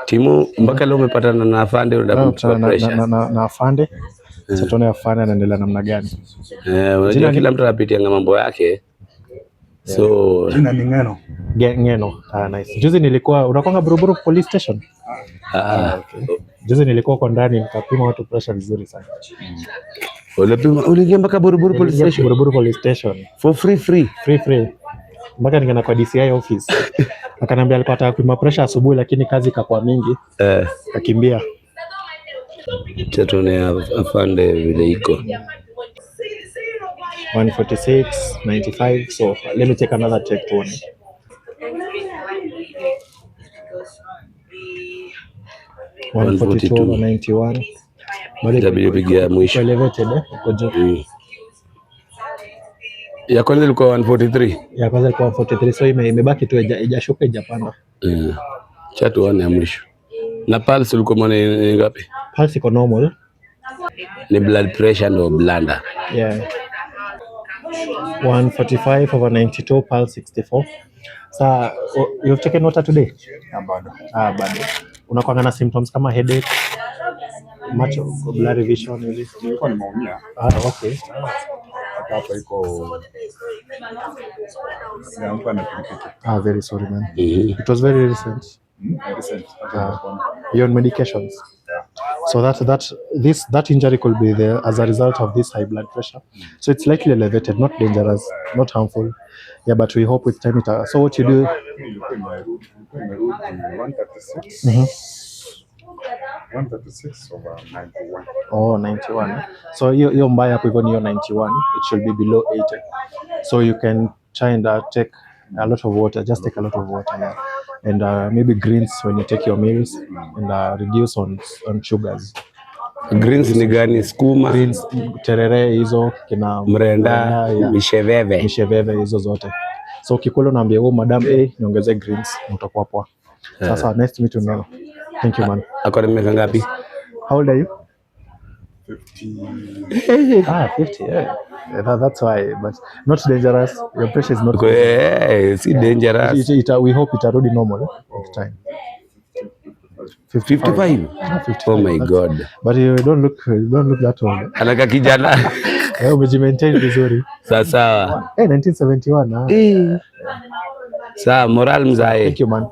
Timu mpaka leo umepatana na afande unataka kumchukua pressure. Na afande. Sasa tuone afande anaendelea namna gani. Unajua kila mtu anapitia mambo yake. So jina ni Ngeno. Ngeno. Nice. Juzi nilikuwa unakwanga Buruburu police station. Okay. Juzi nilikuwa kwa ndani nikapima watu pressure vizuri sana. Uliingia mpaka Buruburu police station? Buruburu police station. For free. Mpaka nikaenda kwa DCI office. Akaniambia alikuwa anataka kupima pressure asubuhi lakini kazi ikakuwa mingi. Akakimbia. Tuone afande vile iko. 146, 95. So let me take another check to one. One 42, 91. Pigia mwisho. Elevated ya kwanza ilikuwa 143. Ya kwanza ilikuwa 143, so imebaki tu haijashuka haijapanda. Cha tuone ya mwisho. Na pulse ulikuwa mwana ngapi? Pulse iko normal. Ni blood pressure ndo blanda. Yeah. 145/92, pulse 64. Sa you've taken water today? Bado. Unakuwa na symptoms kama headache, macho, blurry vision hivi? Nilikuwa nimeumia. Okay. Hapa iko siamka na pikipiki. Very sorry man. It was very recent. You're on medications. So that injury could be there as a result of this high blood pressure. So it's likely elevated, not dangerous, not harmful. Yeah, but we hope with time it. So what you do? 136/91. Oh, 91. So hiyo mbaya hapo hivyo ni 91. It should be below 80. So you can try and take a lot of water. Just take a lot of water, yeah. And maybe greens when you take your meals, and reduce on sugars. Greens ni gani? Skuma, greens, terere hizo, kina mrenda, misheveve hizo zote. So ukikula unaambia madam niongeze greens, utakuwa poa. Sasa nice to meet you now. Thank you man. Ako na miaka ngapi? How old are you? 50. 50. Yeah. That's why, but not dangerous. Your pressure is not. Si dangerous. We hope itarudi normal with time. 55. Oh my God. But you don't look that old. Anaka kijana. Umejimaintain vizuri. Sawa. 1971. Sawa, moral mzae. Thank you man.